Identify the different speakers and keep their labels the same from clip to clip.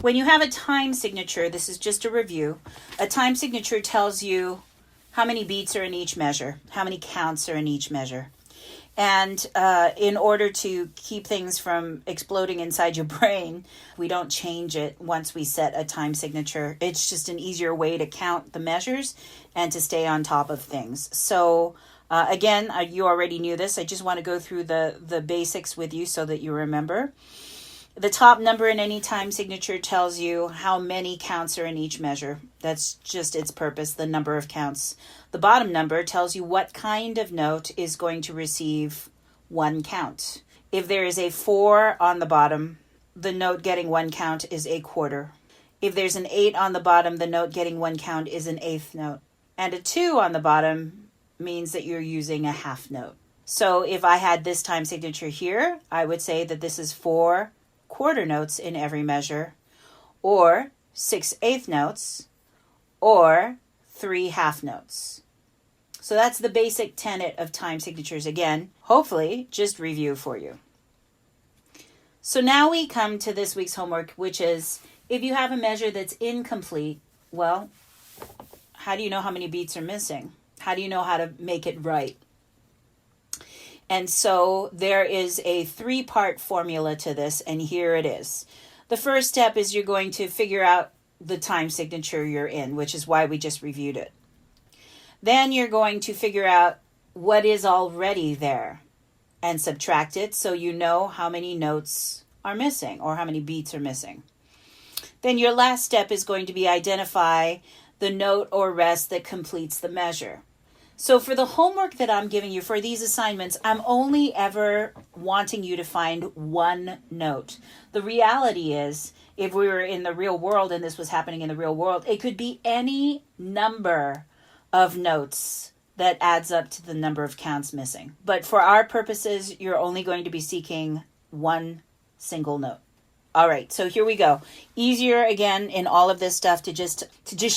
Speaker 1: When you have a time signature, this is just a review. A time signature tells you how many beats are in each measure, how many counts are in each measure. And in order to keep things from exploding inside your brain, we don't change it once we set a time signature. It's just an easier way to count the measures and to stay on top of things. So again, you already knew this. I just want to go through the basics with you so that you remember. The top number in any time signature tells you how many counts are in each measure. That's just its purpose, the number of counts. The bottom number tells you what kind of note is going to receive one count. If there is a 4 on the bottom, the note getting one count is a quarter. If there's an 8 on the bottom, the note getting one count is an eighth note. And a 2 on the bottom means that you're using a half note. So if I had this time signature here, I would say that this is 4 quarter notes in every measure, or 6 eighth notes, or 3 half notes. So that's the basic tenet of time signatures. Again, hopefully just review for you. So now we come to this week's homework, which is if you have a measure that's incomplete, well, how do you know how many beats are missing? How do you know how to make it right? And so there is a 3-part formula to this, and here it is. The first step is you're going to figure out the time signature you're in, which is why we just reviewed it. Then you're going to figure out what is already there and subtract it so you know how many notes are missing or how many beats are missing. Then your last step is going to be identify the note or rest that completes the measure. So for the homework that I'm giving you for these assignments, I'm only ever wanting you to find one note. The reality is, if we were in the real world and this was happening in the real world, it could be any number of notes that adds up to the number of counts missing. But for our purposes, you're only going to be seeking one single note. All right, so here we go. Easier again in all of this stuff to just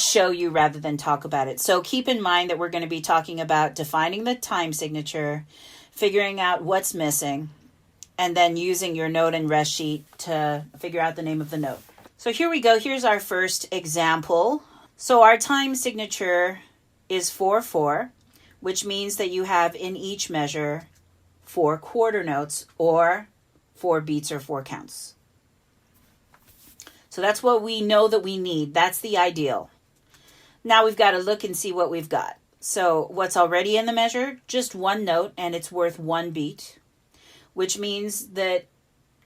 Speaker 1: show you rather than talk about it. So keep in mind that we're going to be talking about defining the time signature, figuring out what's missing, and then using your note and rest sheet to figure out the name of the note. So here we go. Here's our first example. So our time signature is 4/4, which means that you have in each measure 4 quarter notes or 4 beats or 4 counts. So that's what we know that we need. That's the ideal. Now we've got to look and see what we've got. So what's already in the measure? Just one note, and it's worth 1 beat, which means that,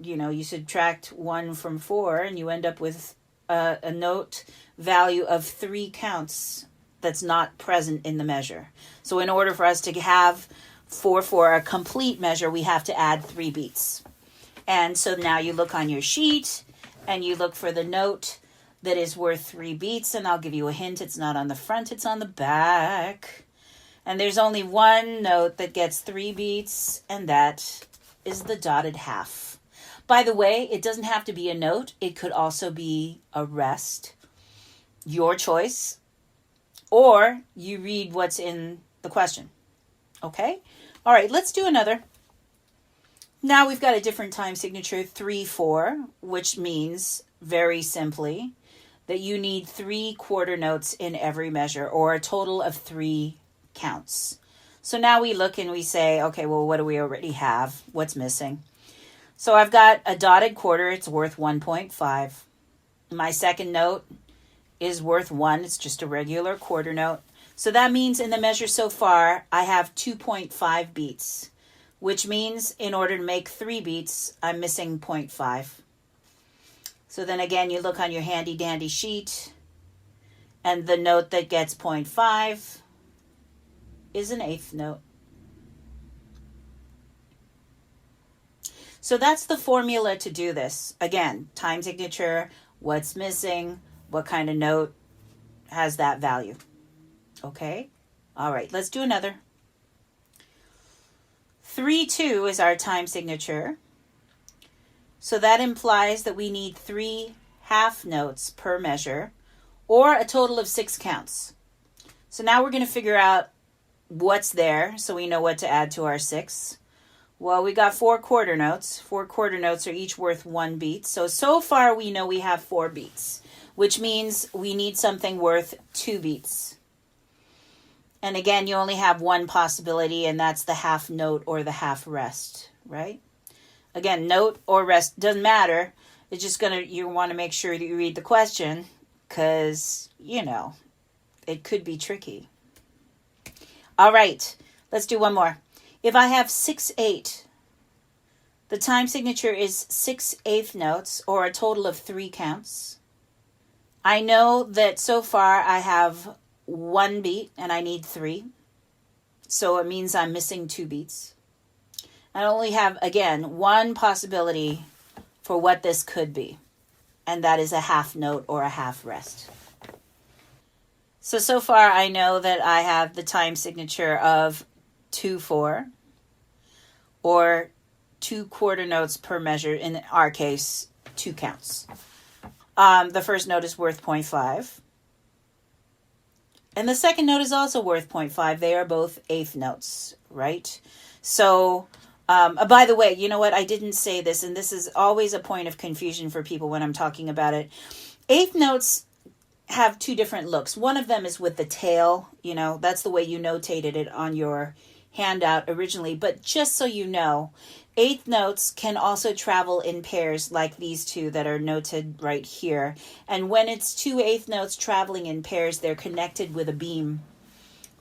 Speaker 1: you subtract 1 from 4 and you end up with a note value of 3 counts that's not present in the measure. So in order for us to have 4/4 a complete measure, we have to add 3 beats. And so now you look on your sheet and you look for the note that is worth 3 beats. And I'll give you a hint. It's not on the front, it's on the back. And there's only one note that gets 3 beats, and that is the dotted half. By the way, it doesn't have to be a note. It could also be a rest. Your choice. Or you read what's in the question. Okay? All right, let's do another. Now we've got a different time signature, 3/4, which means, very simply, that you need 3 quarter notes in every measure, or a total of 3 counts. So now we look and we say, okay, well, what do we already have? What's missing? So I've got a dotted quarter. It's worth 1.5. My second note is worth 1. It's just a regular quarter note. So that means in the measure so far, I have 2.5 beats, which means in order to make 3 beats, I'm missing 0.5. So then again, you look on your handy dandy sheet, and the note that gets 0.5 is an eighth note. So that's the formula to do this. Again, time signature, what's missing, what kind of note has that value. Okay? All right, let's do another. 3/2 is our time signature. So that implies that we need 3 half notes per measure, or a total of 6 counts. So now we're going to figure out what's there so we know what to add to our 6. Well, we got 4 quarter notes. 4 quarter notes are each worth 1 beat. So far we know we have 4 beats, which means we need something worth 2 beats. And again, you only have one possibility, and that's the half note or the half rest, right? Again, note or rest doesn't matter. It's just you want to make sure that you read the question because, it could be tricky. All right, let's do one more. If I have 6/8, the time signature is 6/8 notes, or a total of 3 counts. I know that so far I have 1 beat and I need 3. So it means I'm missing 2 beats. I only have, again, one possibility for what this could be, and that is a half note or a half rest. So far I know that I have the time signature of 2/4, or 2 quarter notes per measure, in our case, 2 counts. The first note is worth 0.5. And the second note is also worth 0.5. They are both eighth notes, right? So, by the way, you know what? I didn't say this, and this is always a point of confusion for people when I'm talking about it. Eighth notes have 2 different looks. One of them is with the tail, that's the way you notated it on your handout originally. But just so you know, eighth notes can also travel in pairs like these 2 that are noted right here. And when it's 2 eighth notes traveling in pairs, they're connected with a beam,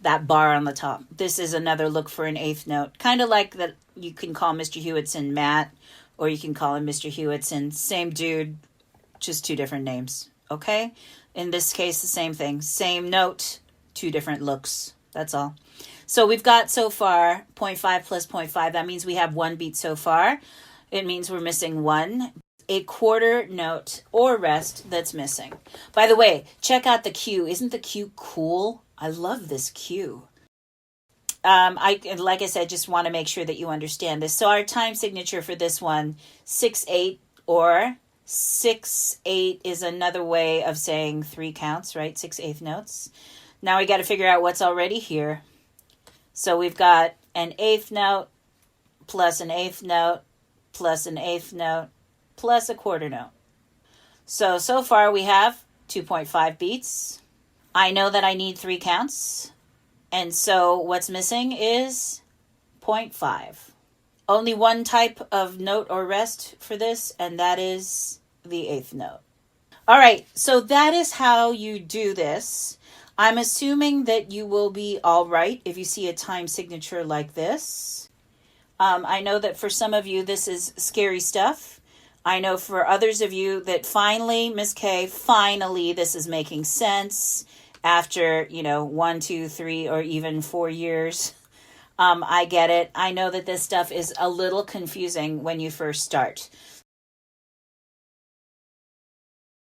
Speaker 1: that bar on the top. This is another look for an eighth note. Kind of like that you can call Mr. Hewitson Matt, or you can call him Mr. Hewitson. Same dude, just 2 different names. Okay? In this case, the same thing. Same note, 2 different looks. That's all. So we've got so far 0.5 plus 0.5. That means we have 1 beat so far. It means we're missing 1. A quarter note or rest that's missing. By the way, check out the cue. Isn't the cue cool? I love this cue. Like I said, just want to make sure that you understand this. So our time signature for this one, 6/8, or 6/8 is another way of saying 3 counts, right? 6/8 notes. Now we got to figure out what's already here. So we've got an eighth note, plus an eighth note, plus an eighth note, plus a quarter note. So far we have 2.5 beats. I know that I need 3 counts. And so what's missing is 0.5. Only one type of note or rest for this, and that is the eighth note. All right, so that is how you do this. I'm assuming that you will be all right if you see a time signature like this. I know that for some of you, this is scary stuff. I know for others of you that finally, Miss K, finally this is making sense after, 1, 2, 3, or even 4 years. I get it. I know that this stuff is a little confusing when you first start.